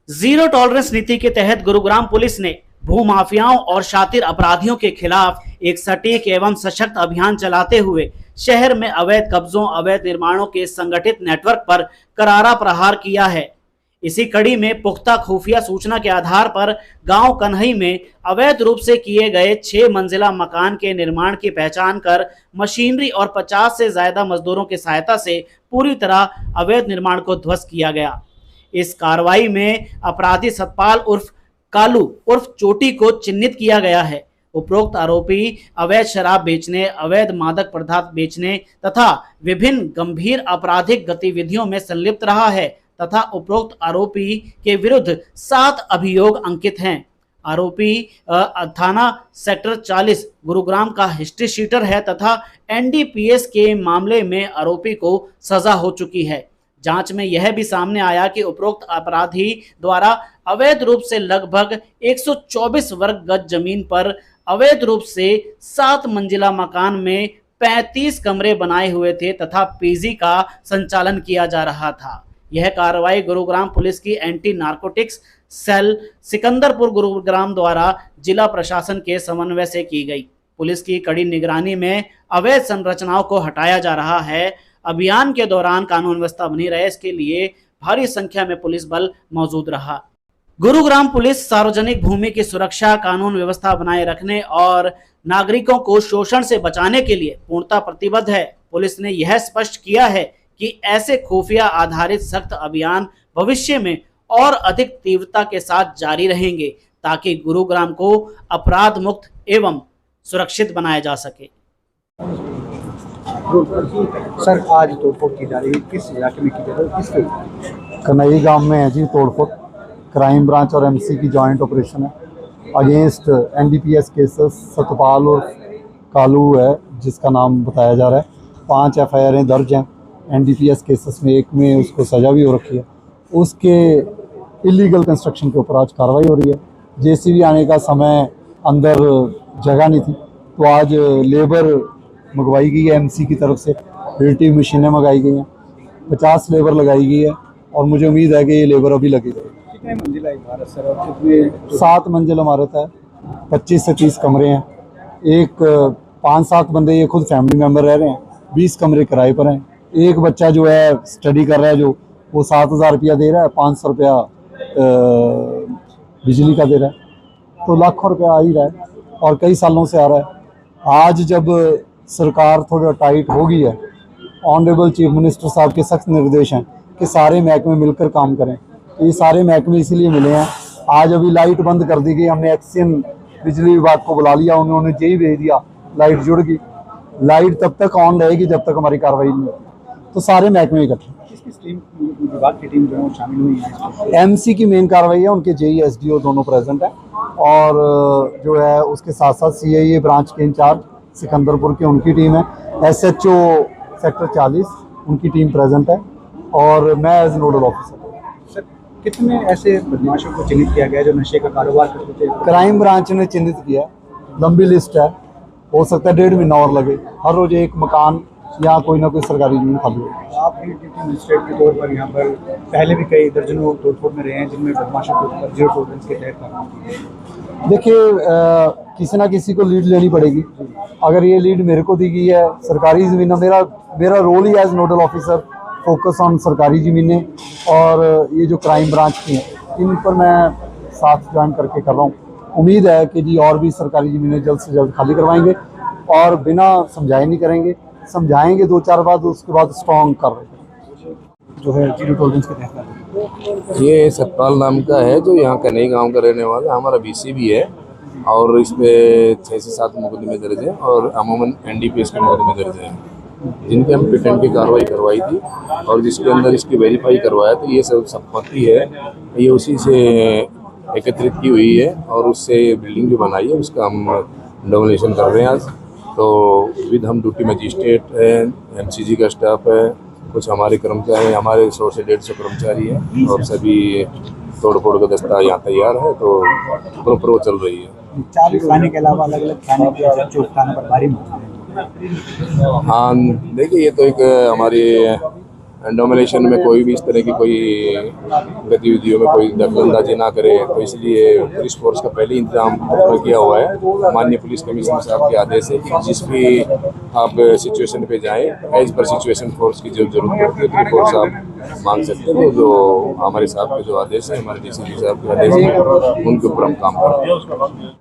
Zero tolerance नीति के तहत गुरुग्राम पुलिस ने भूमाफियाओं और शातिर अपराधियों के खिलाफ एक सटीक एवं सशक्त अभियान चलाते हुए शहर में अवैध कब्जों, अवैध निर्माणों के संगठित नेटवर्क पर करारा प्रहार किया है। इसी कड़ी में पुख्ता खुफिया सूचना के आधार पर गांव कन्हई में अवैध रूप से किए गए 6 मंजिला मकान के निर्माण की पहचान कर मशीनरी और 50 से ज्यादा मजदूरों की सहायता से पूरी तरह अवैध निर्माण को ध्वस्त किया गया। इस कार्रवाई में अपराधी सतपाल उर्फ कालू उर्फ चोटी को चिन्हित किया गया है। उपरोक्त आरोपी अवैध शराब बेचने, अवैध मादक पदार्थ बेचने तथा विभिन्न गंभीर आपराधिक गतिविधियों में संलिप्त रहा है तथा उपरोक्त आरोपी के विरुद्ध 7 अभियोग अंकित हैं। आरोपी थाना सेक्टर 40 गुरुग्राम का हिस्ट्री शीटर है तथा एनडीपीएस के मामले में आरोपी को सजा हो चुकी है। जांच में यह भी सामने आया कि उपरोक्त अपराधी द्वारा अवैध रूप से लगभग 124 वर्ग गज जमीन पर अवैध रूप से 7 मंजिला मकान में 35 कमरे बनाए हुए थे तथा पीजी का संचालन किया जा रहा था। यह कार्रवाई गुरुग्राम पुलिस की anti narcotics cell Sikandarpur Gurugram द्वारा जिला प्रशासन के समन्वय से की गई। पुलिस की कड़ी निगरानी में अवैध संरचनाओं को हटाया जा रहा है। अभियान के दौरान कानून व्यवस्था बनी रहे, इसके लिए भारी संख्या में पुलिस बल मौजूद रहा। गुरुग्राम पुलिस सार्वजनिक भूमि की सुरक्षा, कानून व्यवस्था बनाए रखने और नागरिकों को शोषण से बचाने के लिए पूर्णतः प्रतिबद्ध है। पुलिस ने यह स्पष्ट किया है कि ऐसे खुफिया आधारित सख्त अभियान भविष्य में और अधिक तीव्रता के साथ जारी रहेंगे ताकि गुरुग्राम को अपराध मुक्त एवं सुरक्षित बनाया जा सके। सर, आज तोड़फोड़ की जा रही है, किस इलाके में की जा रही है, किस कन्हई गांव में है जी तोड़फोड़। क्राइम ब्रांच और एमसी की जॉइंट ऑपरेशन है अगेंस्ट एनडीपीएस केसेस। सतपाल और कालू है जिसका नाम बताया जा रहा है। 5 एफआईआर दर्ज हैं एनडीपीएस केसेस में, एक में उसको सज़ा भी हो रखी है। उसके इलीगल कंस्ट्रक्शन के ऊपर आज कार्रवाई हो रही है। जेसीबी आने का समय अंदर जगह नहीं थी तो आज लेबर मंगवाई गई है एमसी की तरफ से, रिलेटिव मशीनें मंगाई गई हैं, 50 लेबर लगाई गई है और मुझे उम्मीद है कि ये लेबर अभी लगी रहेगी। कितने मंजिला इमारत सर और कितने? 7 मंजिल इमारत है, 25 से 30 कमरे हैं। एक 5-7 बंदे ये खुद फैमिली मेम्बर रह रहे हैं, 20 कमरे किराए पर हैं। एक बच्चा जो है स्टडी कर रहा है जो वो 7,000 रुपया दे रहा है, 500 रुपया बिजली का दे रहा है, तो लाखों रुपया आ ही रहा है और कई सालों से आ रहा है। आज जब सरकार थोड़ा टाइट हो गई है, ऑनरेबल चीफ मिनिस्टर साहब के सख्त निर्देश हैं कि सारे महकमे मिलकर काम करें। ये सारे महकमे इसीलिए मिले हैं। आज अभी लाइट बंद कर दी गई, हमने एक्सियन बिजली विभाग को बुला लिया, उन्होंने जेई भेज दिया, लाइट जुड़ गई। लाइट तब तक ऑन रहेगी जब तक हमारी कार्रवाई नहीं होगी। तो सारे महकमे इकट्ठे। किस टीम, विभाग की टीम जो है शामिल हुई है? एमसी की मेन कार्रवाई है, उनके जेई एसडीओ दोनों प्रेजेंट है और जो है उसके साथ साथ सीआईए ब्रांच के इंचार्ज सिकंदरपुर की उनकी टीम है, एसएचओ सेक्टर 40 उनकी टीम प्रेजेंट है और मैं एज नोडल ऑफिसर। सर, कितने ऐसे बदमाशों को चिन्हित किया गया जो नशे का कारोबार करते थे? क्राइम ब्रांच ने चिन्हित किया, लंबी लिस्ट है, हो सकता है 1.5 महीना और लगे। हर रोज एक मकान या कोई ना कोई सरकारी जमीन खाली हो। आप भी ड्यूटी मजिस्ट्रेट के तौर पर यहाँ पर पहले भी कई दर्जनों तोड़फोड़ में रहे हैं जिनमें बदमाशों के ऊपर जीरो टॉलरेंस के तहत कार्रवाई की है। देखिए, किसी ना किसी को लीड लेनी पड़ेगी। अगर ये लीड मेरे को दी गई है, सरकारी ज़मीन, मेरा रोल ही as nodal officer focus on सरकारी ज़मीनें और ये जो क्राइम ब्रांच की हैं इन पर मैं साथ ज्वाइन करके कर रहा हूँ। उम्मीद है कि जी और भी सरकारी ज़मीनें जल्द से जल्द खाली करवाएंगे और बिना समझाए नहीं करेंगे, समझाएंगे 2-4 बार, उसके बाद स्ट्रॉन्ग कर रहे हैं जो है जीरो टॉलरेंस के तहत। ये सतपाल नाम का है जो यहाँ कन्हई गांव का रहने वाला, हमारा बीसी भी है और इस पे 6 से 7 मुकदमे दर्ज हैं और अमूमन एनडीपीएस के मुकदमे दर्ज हैं जिनकी हम पिटन की कार्रवाई करवाई थी और जिसके अंदर इसकी वेरीफाई करवाया तो ये सब संपत्ति है, ये उसी से एकत्रित की हुई है और उससे बिल्डिंग जो बनाई है उसका हम डोमिनेशन कर रहे हैं आज। तो विद हम ड्यूटी मजिस्ट्रेट है, एमसीजी का स्टाफ है, कुछ हमारे कर्मचारी, हमारे 100 से 150 कर्मचारी हैं और सभी तोड़-फोड़ का दस्ता यहाँ तैयार है, तो प्रॉपर वो चल रही है। 40 थाने के अलावा अलग अलग थाने के चौक थाने पर भारी मुकदमे। हाँ देखिए, ये तो एक हमारी डोमिनेशन में कोई भी इस तरह की कोई गतिविधियों में कोई दखलंदाजी ना करे, तो इसलिए पुलिस फोर्स का पहले इंतजाम किया हुआ है। माननीय पुलिस कमिश्नर साहब के आदेश है कि जिस भी आप सिचुएशन पे जाएं, एज पर सिचुएशन फोर्स की जो जरूरत पड़ती है उतनी फोर्स आप मांग सकते हैं। तो जो हमारे साहब के जो आदेश है, हमारे डीसीपी साहब के आदेश है, उनके ऊपर हम काम कर रहे हैं।